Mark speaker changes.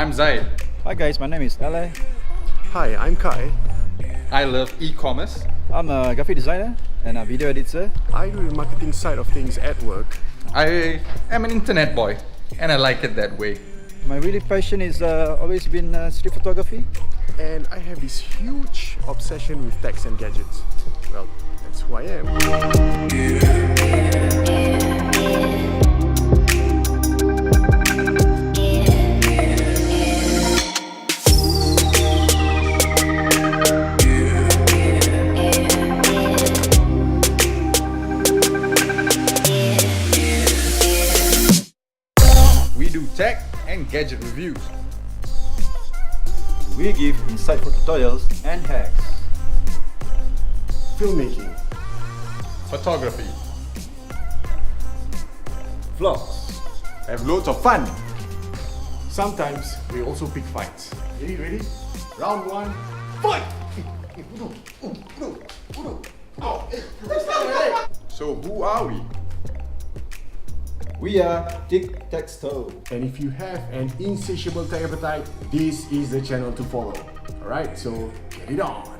Speaker 1: I'm Zaid.
Speaker 2: Hi guys, my name is Ale.
Speaker 3: Hi, I'm Kai.
Speaker 1: I love e-commerce.
Speaker 2: I'm a graphic designer and a video editor.
Speaker 3: I do the marketing side of things at work.
Speaker 1: I am an internet boy and I like it that way.
Speaker 2: My really passion is always been street photography.
Speaker 3: And I have this huge obsession with techs and gadgets. Well, that's who I am.
Speaker 1: We do tech and gadget reviews.
Speaker 2: We give insightful tutorials and hacks.
Speaker 3: Filmmaking,
Speaker 1: Photography.
Speaker 2: Vlogs.
Speaker 1: Have loads of fun.
Speaker 3: sometimes we also pick fights. Ready? Round one, fight!
Speaker 1: So who are we?
Speaker 2: We are Tic Tech Toe.
Speaker 3: And if you have an insatiable tech appetite, this is the channel to follow. Alright, so get it on!